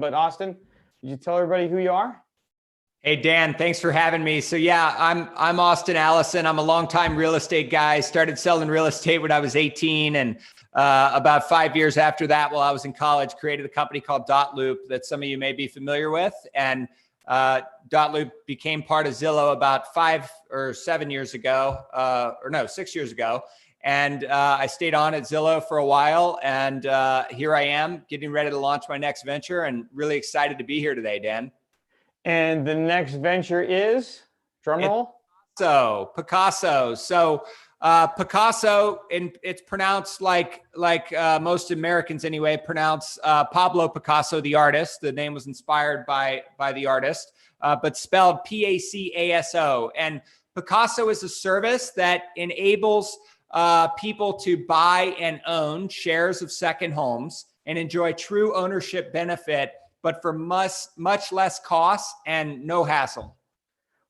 But Austin, did you tell everybody who you are? Hey, Dan, thanks for having me. So yeah, I'm Austin Allison. I'm a longtime real estate guy. Started selling real estate when I was 18. And about 5 years after that, while I was in college, created a company called Loop that some of you may be familiar with. And Loop became part of Zillow about 5 or 7 years ago, 6 years ago. And I stayed on at Zillow for a while. And here I am getting ready to launch my next venture and really excited to be here today, Dan. And the next venture is, drum roll? PACASO. So PACASO, and it's pronounced like most Americans anyway, pronounce Pablo Picasso, the artist. The name was inspired by the artist, but spelled PACASO. And PACASO is a service that enables people to buy and own shares of second homes and enjoy true ownership benefit, but for much less cost and no hassle.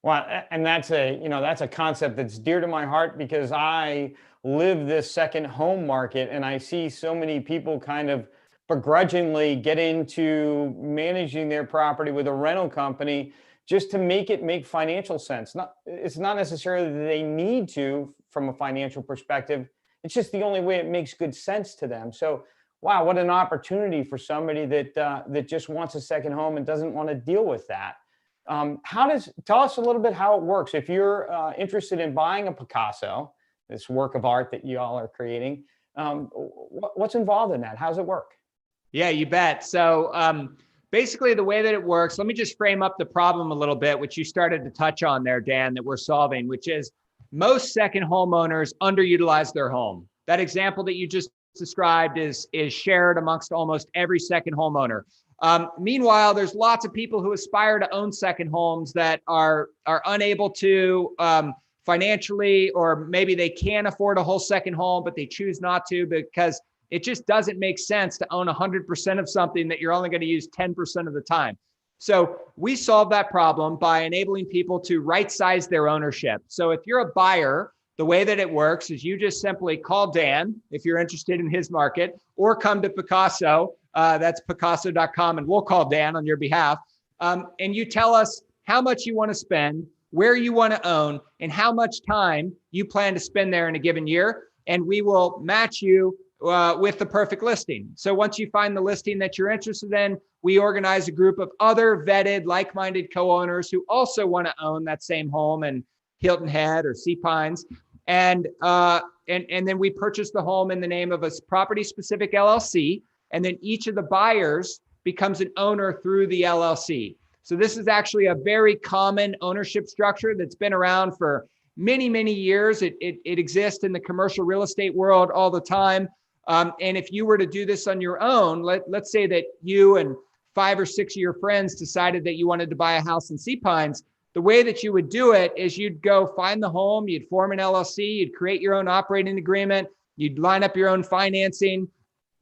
Well, and that's a concept that's dear to my heart because I live this second home market and I see so many people kind of begrudgingly get into managing their property with a rental company just to make it make financial sense. It's not necessarily that they need to from a financial perspective. It's just the only way it makes good sense to them. So wow, what an opportunity for somebody that just wants a second home and doesn't want to deal with that. Tell us a little bit how it works. If you're interested in buying a Picasso, this work of art that you all are creating, what's involved in that? How does it work? Yeah, you bet. So basically the way that it works, let me just frame up the problem a little bit, which you started to touch on there, Dan, that we're solving, which is most second homeowners underutilize their home. That example that you just described is shared amongst almost every second homeowner. Meanwhile, there's lots of people who aspire to own second homes that are unable to financially, or maybe they can afford a whole second home, but they choose not to because it just doesn't make sense to own 100% of something that you're only going to use 10% of the time. So we solve that problem by enabling people to right-size their ownership. So if you're a buyer, the way that it works is you just simply call Dan if you're interested in his market, or come to PACASO, that's PACASO.com, and we'll call Dan on your behalf. And you tell us how much you want to spend, where you want to own, and how much time you plan to spend there in a given year. And we will match you with the perfect listing. So once you find the listing that you're interested in, we organize a group of other vetted, like-minded co-owners who also want to own that same home in Hilton Head or Sea Pines. And then we purchase the home in the name of a property-specific LLC, and then each of the buyers becomes an owner through the LLC. So this is actually a very common ownership structure that's been around for many, many years. It exists in the commercial real estate world all the time. And if you were to do this on your own, let's say that you and 5 or 6 of your friends decided that you wanted to buy a house in Sea Pines. The way that you would do it is you'd go find the home, you'd form an LLC, you'd create your own operating agreement, you'd line up your own financing,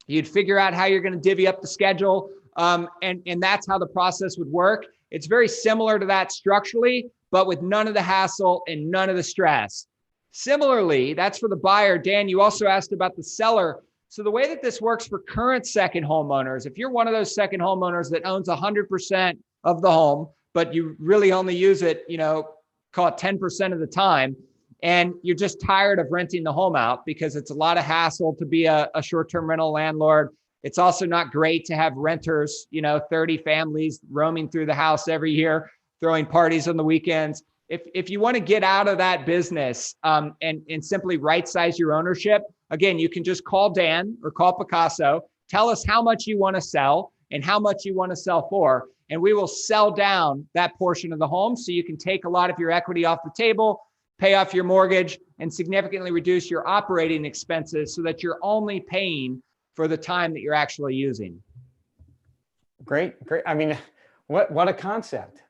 you'd figure out how you're going to divvy up the schedule. And that's how the process would work. It's very similar to that structurally, but with none of the hassle and none of the stress. Similarly, that's for the buyer. Dan, you also asked about the seller. So the way that this works for current second homeowners, if you're one of those second homeowners that owns 100% of the home, but you really only use it, call it 10% of the time, and you're just tired of renting the home out because it's a lot of hassle to be a short-term rental landlord. It's also not great to have renters, 30 families roaming through the house every year, throwing parties on the weekends. If you want to get out of that business and simply right-size your ownership, again, you can just call Dan or call PACASO, tell us how much you want to sell and how much you want to sell for, and we will sell down that portion of the home so you can take a lot of your equity off the table, pay off your mortgage, and significantly reduce your operating expenses so that you're only paying for the time that you're actually using. Great. I mean, what a concept.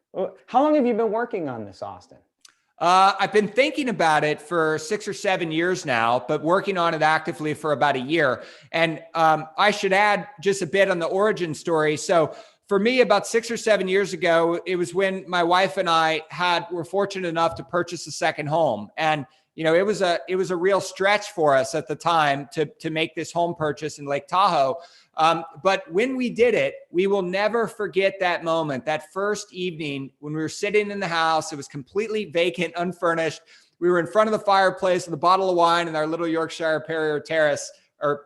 How long have you been working on this, Austin? I've been thinking about it for 6 or 7 years now, but working on it actively for about a year. And I should add just a bit on the origin story. So for me, about 6 or 7 years ago, it was when my wife and I were fortunate enough to purchase a second home. And it was a real stretch for us at the time to make this home purchase in Lake Tahoe. But when we did it, we will never forget that moment, that first evening when we were sitting in the house. It was completely vacant, unfurnished. We were in front of the fireplace with a bottle of wine and our little Yorkshire Terrier,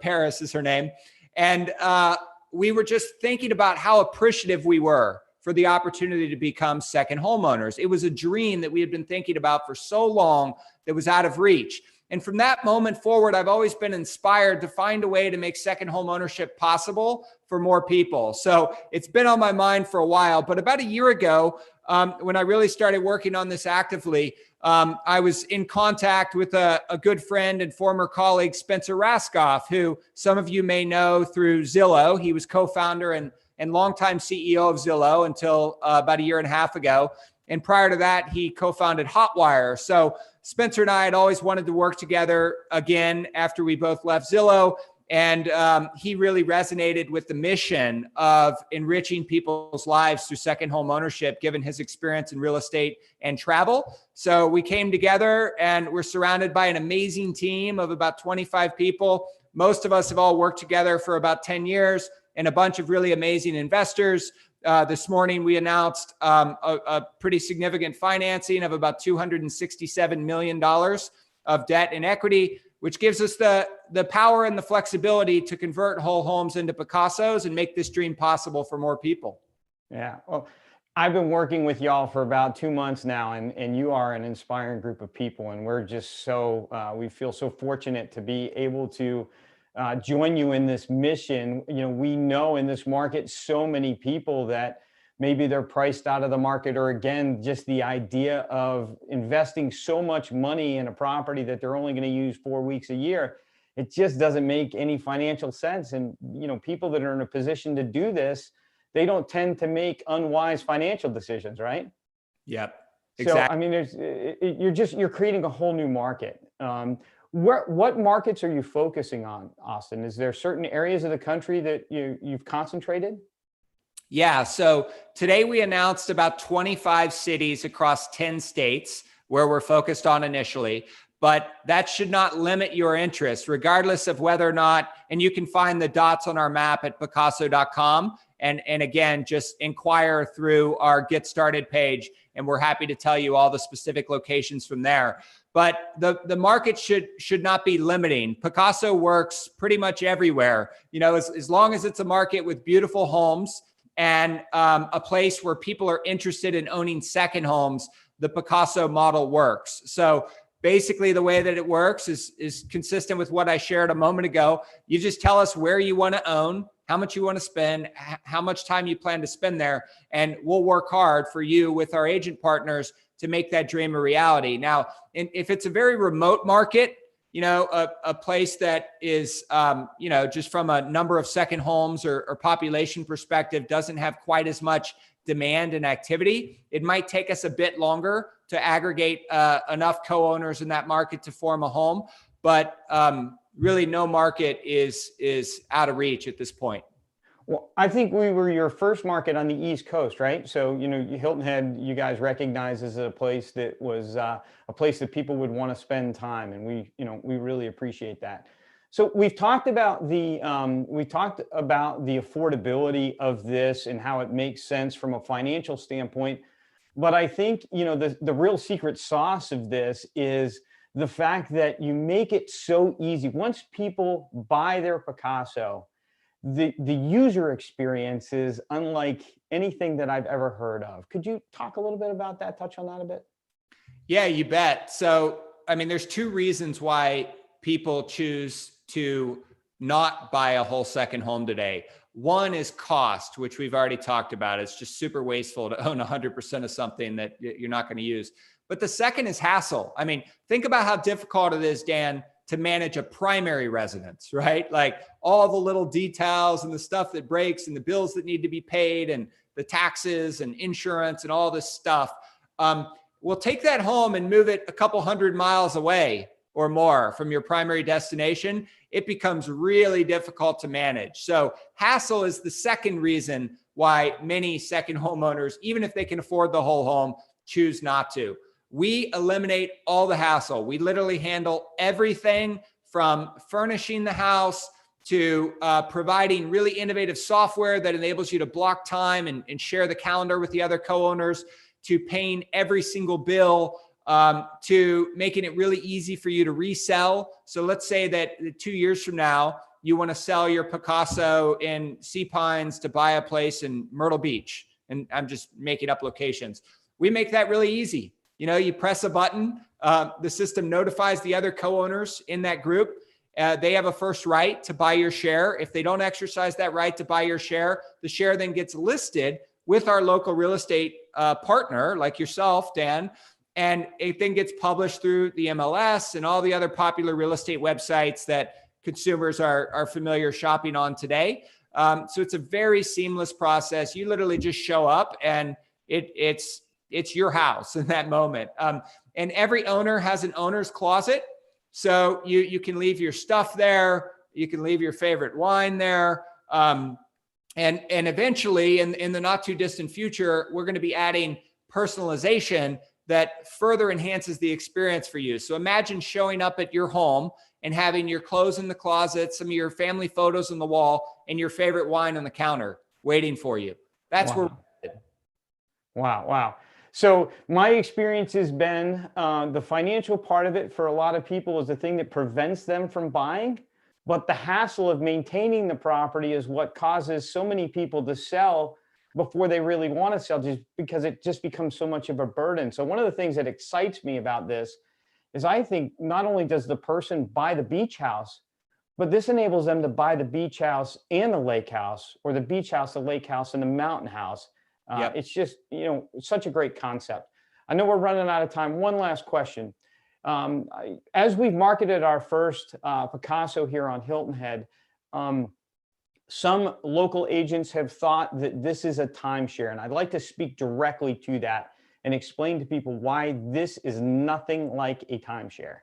Paris is her name. And we were just thinking about how appreciative we were for the opportunity to become second homeowners. It was a dream that we had been thinking about for so long that was out of reach. And from that moment forward, I've always been inspired to find a way to make second home ownership possible for more people. So it's been on my mind for a while. But about a year ago, when I really started working on this actively, I was in contact with a good friend and former colleague, Spencer Raskoff, who some of you may know through Zillow. He was co-founder and longtime CEO of Zillow until about a year and a half ago. And prior to that, he co-founded Hotwire. So Spencer and I had always wanted to work together again after we both left Zillow. And he really resonated with the mission of enriching people's lives through second home ownership, given his experience in real estate and travel. So we came together and we're surrounded by an amazing team of about 25 people. Most of us have all worked together for about 10 years and a bunch of really amazing investors. This morning, we announced a pretty significant financing of about $267 million of debt and equity, which gives us the power and the flexibility to convert whole homes into PACASOs and make this dream possible for more people. Yeah. Well, I've been working with y'all for about 2 months now, and you are an inspiring group of people. And we're just we feel so fortunate to be able to join you in this mission. You know, we know in this market so many people that maybe they're priced out of the market, or again, just the idea of investing so much money in a property that they're only going to use 4 weeks a year. It just doesn't make any financial sense. And, you know, people that are in a position to do this, they don't tend to make unwise financial decisions, right? Yep. Exactly. So, I mean, you're creating a whole new market. What markets are you focusing on, Austin? Is there certain areas of the country that you've concentrated? Yeah. So today we announced about 25 cities across 10 states where we're focused on initially, but that should not limit your interest, regardless of whether or not, and you can find the dots on our map at PACASO.com. And again, just inquire through our Get Started page, and we're happy to tell you all the specific locations from there. But the market should not be limiting. PACASO works pretty much everywhere. You know, as long as it's a market with beautiful homes and a place where people are interested in owning second homes, the PACASO model works. So basically the way that it works is consistent with what I shared a moment ago. You just tell us where you want to own, how much you want to spend, how much time you plan to spend there, and we'll work hard for you with our agent partners to make that dream a reality. Now, if it's a very remote market, you know, a place that is, you know, just from a number of second homes or population perspective, doesn't have quite as much demand and activity, it might take us a bit longer to aggregate enough co-owners in that market to form a home. But really, no market is out of reach at this point. Well, I think we were your first market on the East Coast, right? So, you know, Hilton Head, you guys recognize as a place that was a place that people would want to spend time, and we really appreciate that. So we've talked about the affordability of this and how it makes sense from a financial standpoint, but I think, you know, the real secret sauce of this is the fact that you make it so easy. Once people buy their PACASO, the user experience is unlike anything that I've ever heard of. Could you talk a little bit about that, touch on that a bit? Yeah, you bet. So, I mean, there's two reasons why people choose to not buy a whole second home today. One is cost, which we've already talked about. It's just super wasteful to own 100% of something that you're not going to use. But the second is hassle. I mean, think about how difficult it is, Dan, to manage a primary residence, right? Like all the little details and the stuff that breaks and the bills that need to be paid and the taxes and insurance and all this stuff. We'll take that home and move it a couple 100 miles away or more from your primary destination. It becomes really difficult to manage. So hassle is the second reason why many second homeowners, even if they can afford the whole home, choose not to. We eliminate all the hassle. We literally handle everything from furnishing the house to providing really innovative software that enables you to block time and share the calendar with the other co-owners, to paying every single bill, to making it really easy for you to resell. So let's say that 2 years from now, you want to sell your Picasso in Sea Pines to buy a place in Myrtle Beach. And I'm just making up locations. We make that really easy. You know, you press a button, the system notifies the other co-owners in that group. They have a first right to buy your share. If they don't exercise that right to buy your share, the share then gets listed with our local real estate partner like yourself, Dan, and it then gets published through the MLS and all the other popular real estate websites that consumers are familiar shopping on today. So it's a very seamless process. You literally just show up and it's your house in that moment. And every owner has an owner's closet. So you can leave your stuff there. You can leave your favorite wine there. And eventually in the not too distant future, we're going to be adding personalization that further enhances the experience for you. So imagine showing up at your home and having your clothes in the closet, some of your family photos on the wall, and your favorite wine on the counter waiting for you. That's Wow. Wow. So my experience has been the financial part of it for a lot of people is the thing that prevents them from buying. But the hassle of maintaining the property is what causes so many people to sell before they really want to sell, just because it just becomes so much of a burden. So one of the things that excites me about this is I think not only does the person buy the beach house, but this enables them to buy the beach house and the lake house, or the beach house, the lake house, and the mountain house. Yep. It's just, such a great concept. I know we're running out of time. One last question. As we've marketed our first Picasso here on Hilton Head, some local agents have thought that this is a timeshare, and I'd like to speak directly to that and explain to people why this is nothing like a timeshare.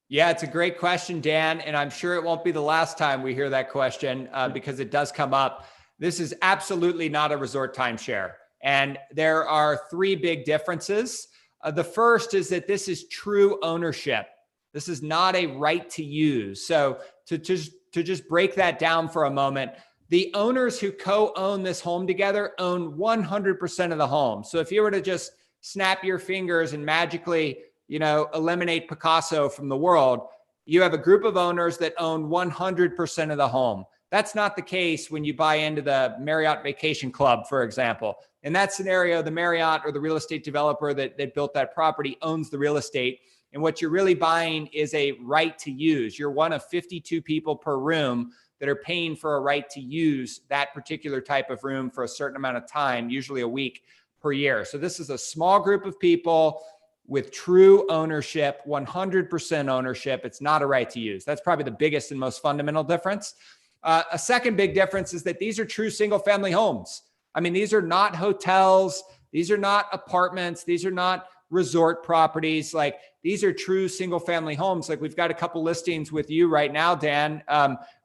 Yeah, it's a great question, Dan, and I'm sure it won't be the last time we hear that question because it does come up. This is absolutely not a resort timeshare, and there are three big differences. The first is that this is true ownership. This is not a right to use. So to just break that down for a moment, the owners who co-own this home together own 100% of the home. So if you were to just snap your fingers and magically, eliminate Picasso from the world, you have a group of owners that own 100% of the home. That's not the case when you buy into the Marriott Vacation Club, for example. In that scenario, the Marriott or the real estate developer that built that property owns the real estate. And what you're really buying is a right to use. You're one of 52 people per room that are paying for a right to use that particular type of room for a certain amount of time, usually a week per year. So this is a small group of people with true ownership, 100% ownership. It's not a right to use. That's probably the biggest and most fundamental difference. A second big difference is that these are true single family homes. I mean, these are not hotels. These are not apartments. These are not resort properties. Like, these are true single family homes. Like, we've got a couple listings with you right now, Dan,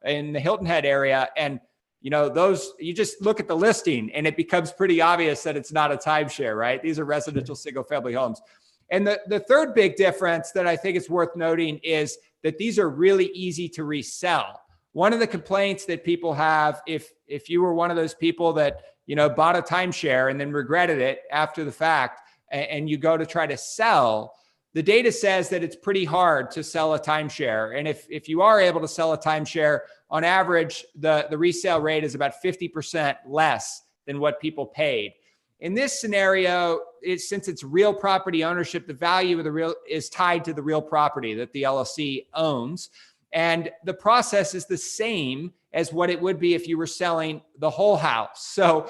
in the Hilton Head area. And, those, you just look at the listing and it becomes pretty obvious that it's not a timeshare, right? These are residential single family homes. And the third big difference that I think is worth noting is that these are really easy to resell. One of the complaints that people have, if you were one of those people that, bought a timeshare and then regretted it after the fact, and you go to try to sell, the data says that it's pretty hard to sell a timeshare. And if you are able to sell a timeshare, on average, the resale rate is about 50% less than what people paid. In this scenario, since it's real property ownership, the value of the real is tied to the real property that the LLC owns. And the process is the same as what it would be if you were selling the whole house. So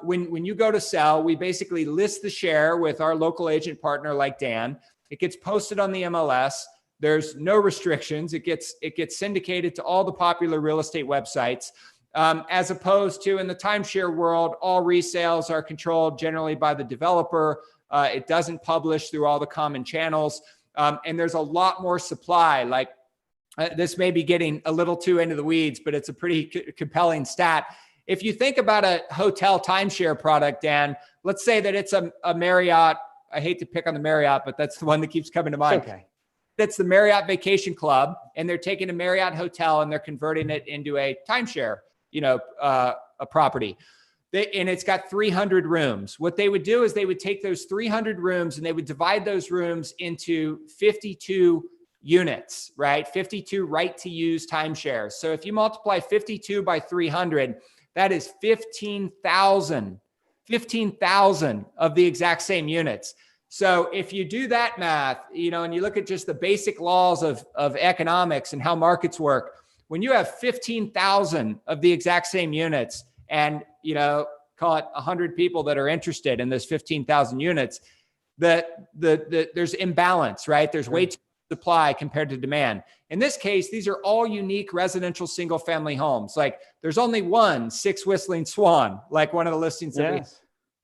when you go to sell, we basically list the share with our local agent partner like Dan. It gets posted on the MLS. There's no restrictions. It gets syndicated to all the popular real estate websites. As opposed to in the timeshare world, all resales are controlled generally by the developer. It doesn't publish through all the common channels. And there's a lot more supply. Like, this may be getting a little too into the weeds, but it's a pretty compelling stat. If you think about a hotel timeshare product, Dan, let's say that it's a Marriott. I hate to pick on the Marriott, but that's the one that keeps coming to mind. Okay. That's the Marriott Vacation Club, and they're taking a Marriott hotel and they're converting it into a timeshare, a property. And it's got 300 rooms. What they would do is they would take those 300 rooms and they would divide those rooms into 52 units, right? 52 right to use timeshares. So if you multiply 52 by 300, that is 15,000 of the exact same units. So if you do that math, and you look at just the basic laws of economics and how markets work, when you have 15,000 of the exact same units and, call it 100 people that are interested in those 15,000 units, there's imbalance, right? There's way too much supply compared to demand. In this case, these are all unique residential single family homes. Like there's only one 6 Whistling Swan, like one of the listings that we have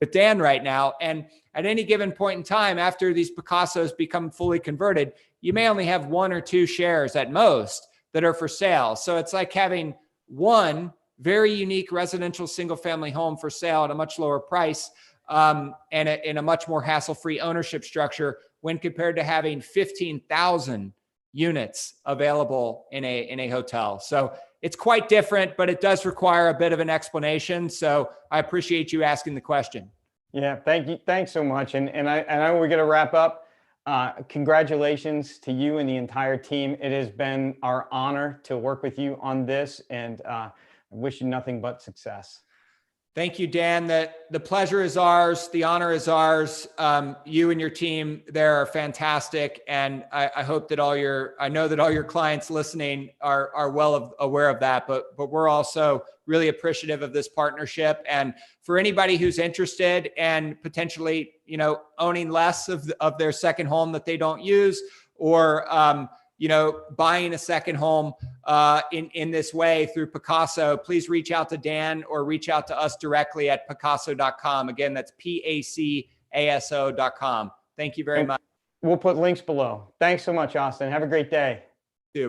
with Dan right now. And at any given point in time, after these PACASOs become fully converted, you may only have 1 or 2 shares at most that are for sale. So it's like having one very unique residential single family home for sale at a much lower price, and in a much more hassle-free ownership structure when compared to having 15,000 units available in a hotel. So it's quite different, but it does require a bit of an explanation. So I appreciate you asking the question. Yeah, thank you. Thanks so much. And I know we're going to wrap up. Congratulations to you and the entire team. It has been our honor to work with you on this, and I wish you nothing but success. Thank you, Dan. The pleasure is ours. The honor is ours. You and your team there are fantastic. And I hope that I know that all your clients listening are well aware of that, but we're also really appreciative of this partnership. And for anybody who's interested and potentially, owning less of their second home that they don't use, or, buying a second home in this way through PACASO, please reach out to Dan or reach out to us directly at PACASO.com. Again, that's PACASO.com. Thank you very much. We'll put links below. Thanks so much, Austin. Have a great day.